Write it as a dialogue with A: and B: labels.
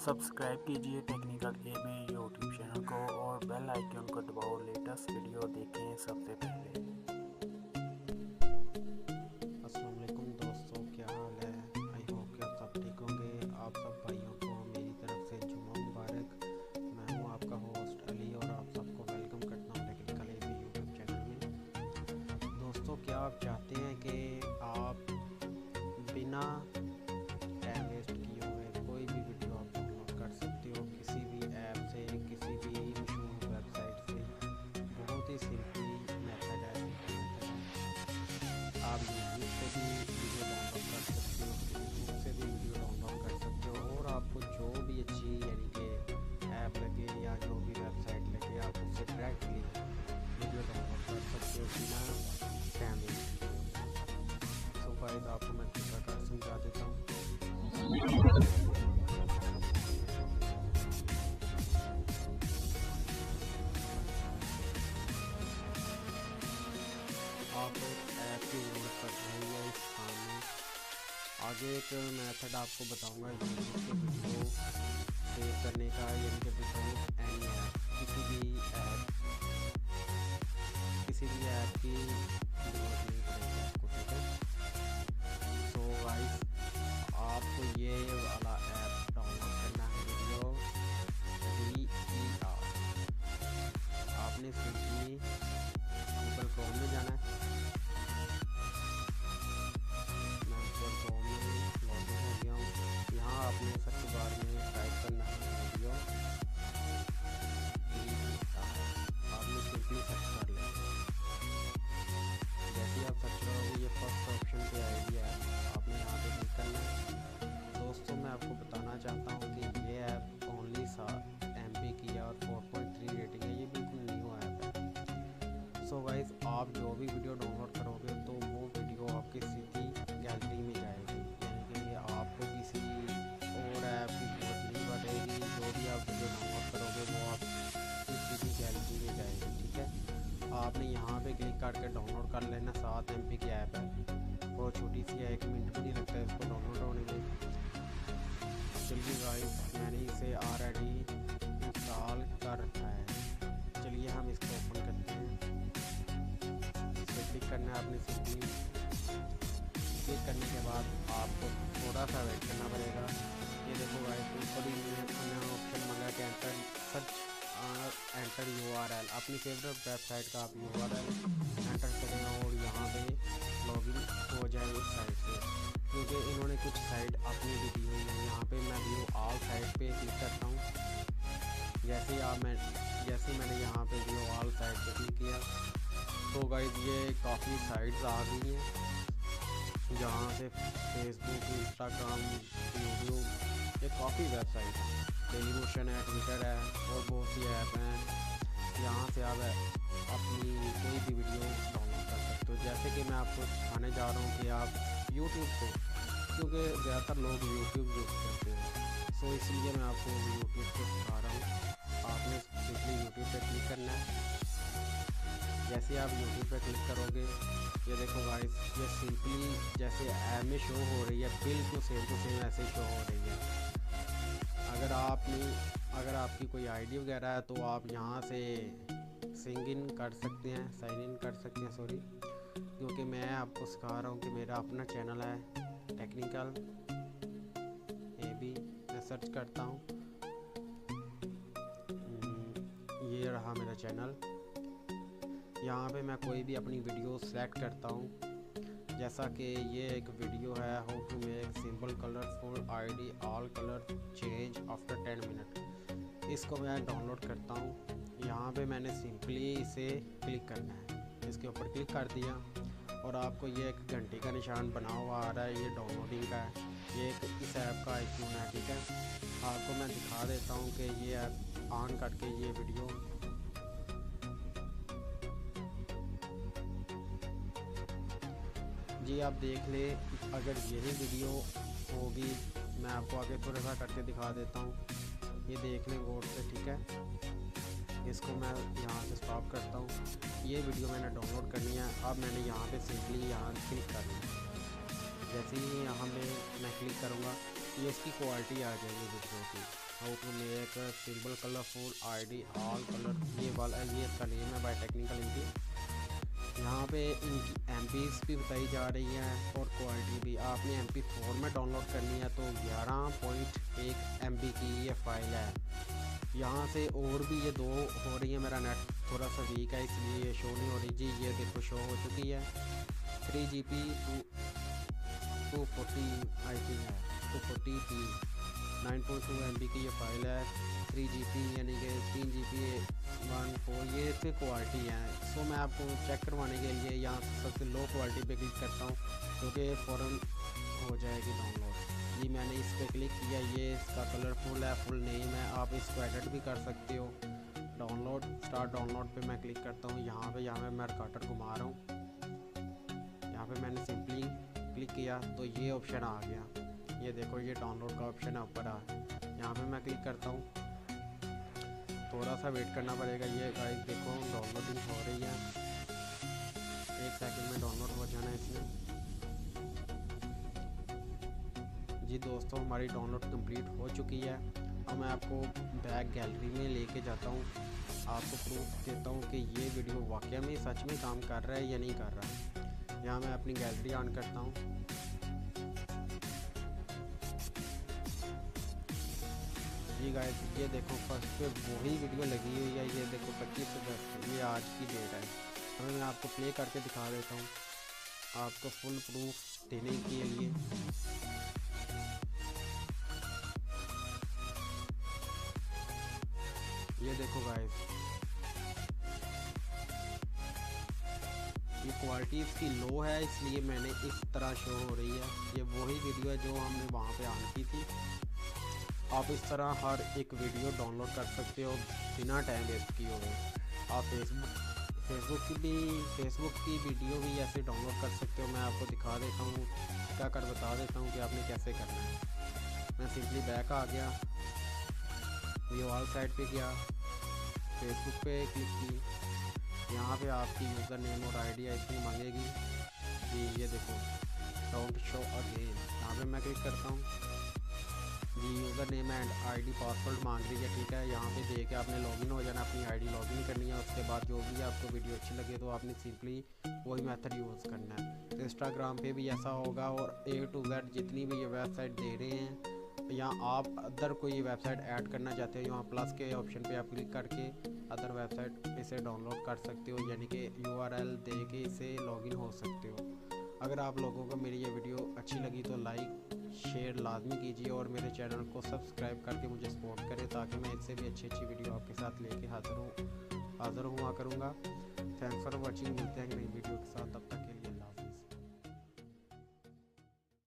A: Subscribe कीजिए technical AB YouTube channel को और बेल आइकन को दबाओ। लेटेस्ट वीडियो देखें सबसे पहले।
B: अस्सलाम वालेकुम दोस्तों, क्या हाल है? आई होप कि आप सब ठीक होंगे। आप सब भाइयों को मेरी तरफ से जुम्मा मुबारक। मैं हूं आपका होस्ट अली और आप सबको वेलकम करता हूं टेक्निकल एबी यूट्यूब चैनल में। दोस्तों, क्या आप चाहते हैं कि आप बिना टाइम वेस्ट किए हुए कोई भी वीडियो आप डाउनलोड कर सकते हो किसी भी ऐप से, किसी भी मशहूर वेबसाइट से? बहुत ही सिंपल मेथड है, आप यूट्यूब से भी वीडियो डाउनलोड कर सकते हो, फेसबुक से भी वीडियो डाउनलोड कर सकते हो और आपको जो भी अच्छी यानी कि ऐप लगे या जो भी वेबसाइट लगे आप उससे डायरेक्टली वीडियो डाउनलोड कर सकते हो बिना टाइम वेस्ट किए। सो गाइस, आपको मैं तरीकाकार समझा देता हूँ। आप एक ऐप की ज़रूरत पड़ रही है इस काम में। आगे एक मेथड आपको बताऊंगा यूट्यूब के वीडियो सेव करने का, यानी कि विदाउट एनी ऐप, किसी भी ऐप की ज़रूरत नहीं पड़ेगी आपको, ठीक है? सो गाइस, आपको ये वाला ऐप डाउनलोड करना है, वीडियो VER। आपने सिंपली गूगल क्रोम में जाना है। मैं गूगल क्रोम में लॉगिन हो गया हूँ। यहाँ आपने सर्च बार में टाइप करना है वीडियो VER। आपने सिंपली सर्च कर लिया। जैसे ही आप सर्च करोगे ये फर्स्ट ऑप्शन पे आएगी ऐप, आपने यहाँ पे क्लिक करना है। दोस्तों, मैं आपको बताना चाहता हूँ कि ये ऐप ओनली 7 MB की है और 4.3 रेटिंग है। ये बिल्कुल न्यू ऐप है। सो गाइस, आप जो भी वीडियो डाउनलोड करोगे तो वो वीडियो आपकी सीधी गैलरी में जाएगी, यानी कि आपको किसी और ऐप की जरूरत नहीं पड़ेगी। जो भी आप वीडियो डाउनलोड करोगे वो आपकी सीधी गैलरी में जाएगी, ठीक है? आपने यहाँ पे क्लिक करके डाउनलोड कर लेना। 7 MB की ऐप है, बहुत छोटी सी है, 1 मिनट भी नहीं लगता है इसको डाउनलोड होने में। चलिए गाइस, मैंने इसे ऑलरेडी इंस्टॉल कर रखा है। चलिए हम इसको ओपन करते हैं। इस पर क्लिक करना है आपने सिंपली। क्लिक करने के बाद आपको थोड़ा सा वेट करना पड़ेगा। ये देखो गाइस, ऊपर ही ऑप्शन मांगा कि एंटर URL, अपनी फेवरेट वेबसाइट का आप URL एंटर करें और यहाँ पे लॉगिन हो जाए उस साइट से, क्योंकि इन्होंने कुछ साइट अपनी भी दी हुई है। यहाँ पे मैं व्यू ऑल साइट पे क्लिक करता हूँ। जैसे ही मैंने यहाँ पे व्यू ऑल साइट पे क्लिक किया तो गाइस ये काफ़ी साइट्स आ गई हैं, जहाँ से फेसबुक, इंस्टाग्राम, यूट्यूब, ये काफ़ी वेबसाइट है। टेलीमोशन है, ट्विटर है और बहुत सी ऐप हैं। यहाँ से आप अपनी कोई भी वीडियो डाउनलोड कर सकते हो। जैसे कि मैं आपको सिखाने जा रहा हूँ कि आप यूट्यूब से, क्योंकि ज़्यादातर लोग यूट्यूब यूज़ करते हैं, सो इसलिए मैं आपको यूट्यूब से सिखा रहा हूँ। आपने सिंपली यूट्यूब पे क्लिक करना है। जैसे आप यूट्यूब पे क्लिक करोगे, ये देखो गाइस, ये सिंपली जैसे ऐप में शो हो रही है बिल्कुल सेम टू सेम ऐसे शो हो रही है। अगर आपकी कोई आईडी वगैरह है तो आप यहाँ से साइन इन कर सकते हैं, सॉरी, क्योंकि मैं आपको सिखा रहा हूँ कि मेरा अपना चैनल है टेक्निकल एबी। मैं सर्च करता हूँ, ये रहा मेरा चैनल। यहाँ पे मैं कोई भी अपनी वीडियो सेलेक्ट करता हूँ, जैसा कि ये एक वीडियो है, how to make simple colourful ID all colour change after 10 minute. इसको मैं डाउनलोड करता हूँ। यहाँ पे मैंने सिंपली इसे क्लिक करना है, इसके ऊपर क्लिक कर दिया और आपको ये एक घंटे का निशान बना हुआ आ रहा है, ये डाउनलोडिंग का है। ये एक इस ऐप का आइकन है, ठीक है? आपको मैं दिखा देता हूँ कि ये ऐप ऑन करके ये वीडियो जी आप देख ले। अगर यही वीडियो होगी, मैं आपको आगे थोड़ा सा करके दिखा देता हूँ। ये देख लें गौर से, ठीक है? इसको मैं यहाँ से स्टॉप करता हूँ। ये वीडियो मैंने डाउनलोड करनी है। अब मैंने यहाँ पे सिंपली यहाँ क्लिक करना है। जैसे ही यहाँ पे मैं क्लिक करूँगा ये इसकी क्वालिटी आ जाएगी वीडियो की। How to make simple colourful ID all colour, ये इसका नेम है बाय टेक्निकल इनकी। यहाँ पे इनकी एमपीज़ भी बताई जा रही हैं और क्वालिटी भी। आपने MP4 में डाउनलोड करनी है तो 11.1 MB की ये फाइल है। यहाँ से और भी ये 2 हो रही है, मेरा नेट थोड़ा सा वीक है इसलिए ये शो नहीं हो रही जी। ये देखो शो हो चुकी है 3GB 240 आई थिंक है 240p 9.2 MB की ये फाइल है। 3GB यानी कि 3GB 14 ये इसकी क्वालिटी है। सो मैं आपको चेक करवाने के लिए यहाँ सबसे लो क्वालिटी पे क्लिक करता हूँ क्योंकि फ़ौरन हो जाएगी डाउनलोड। ये मैंने इस पर क्लिक किया, ये इसका कलरफुल है, फुल नेम है, आप इसको एडिट भी कर सकते हो। डाउनलोड स्टार्ट डाउनलोड पे मैं क्लिक करता हूँ। यहाँ पे मैं रिकॉर्डर घुमा रहा हूँ। यहाँ पे मैंने सिंपली क्लिक किया तो ये ऑप्शन आ गया। ये देखो ये डाउनलोड का ऑप्शन है ऊपर आ। यहाँ पे मैं क्लिक करता हूँ, थोड़ा सा वेट करना पड़ेगा। ये गाइस देखो डाउनलोडिंग हो रही है, 1 सेकंड में डाउनलोड हो जाना है इसमें। जी दोस्तों हमारी डाउनलोड कंप्लीट हो चुकी है। अब मैं आपको बैक गैलरी में लेके जाता हूँ, आपको प्रूफ देता हूँ कि ये वीडियो वाकई में सच में काम कर रहा है या नहीं कर रहा है। यहाँ मैं अपनी गैलरी ऑन करता हूँ। जी गाइस ये देखो फर्स्ट पे वही वीडियो लगी हुई है। ये देखो 25 अगस्त, ये आज की डेट है। अब मैं आपको प्ले करके दिखा देता हूँ आपको फुल प्रूफ देने के लिए। ये देखो गाइस ये क्वालिटी इसकी लो है इसलिए मैंने इस तरह शो हो रही है। ये वही वीडियो है जो हमने वहाँ पे ऑन की थी। आप इस तरह हर एक वीडियो डाउनलोड कर सकते हो बिना टाइम वेस्ट किए हुए। आप फेसबुक की वीडियो भी ऐसे डाउनलोड कर सकते हो। मैं आपको दिखा देता हूँ, क्या कर बता देता हूँ कि आपने कैसे करना है। मैं सिंपली बैक आ गया, व्यू ऑल साइड पे गया, फेसबुक पे क्लिक की। यहाँ पे आपकी यूज़र नेम और आईडी आई थिंक मांगेगी जी। ये देखो डोंट शो अगेन, यहाँ पे मैं क्लिक करता हूँ जी। User name and ID password मांग रही है, ठीक है। यहाँ पे दे के आपने लॉगिन हो जाना, अपनी आईडी लॉगिन करनी है। उसके बाद जो भी आपको वीडियो अच्छी लगे तो आपने सिंपली वही मेथड यूज़ करना है। तो इंस्टाग्राम पे भी ऐसा होगा और A to Z जितनी भी ये वेबसाइट दे रहे हैं या आप अदर कोई वेबसाइट ऐड करना चाहते हो, यहाँ प्लस के ऑप्शन पे आप क्लिक करके अदर वेबसाइट इसे डाउनलोड कर सकते हो, यानी कि URL दे के इसे लॉगिन हो सकते हो। अगर आप लोगों को मेरी ये वीडियो अच्छी लगी तो लाइक शेयर लाजमी कीजिए और मेरे चैनल को सब्सक्राइब करके मुझे सपोर्ट करें ताकि मैं इससे भी अच्छी वीडियो आपके साथ लेके हाजिर हुआ करूँगा। थैंक्स फॉर वॉचिंग, मिलते हैं नई वीडियो के साथ।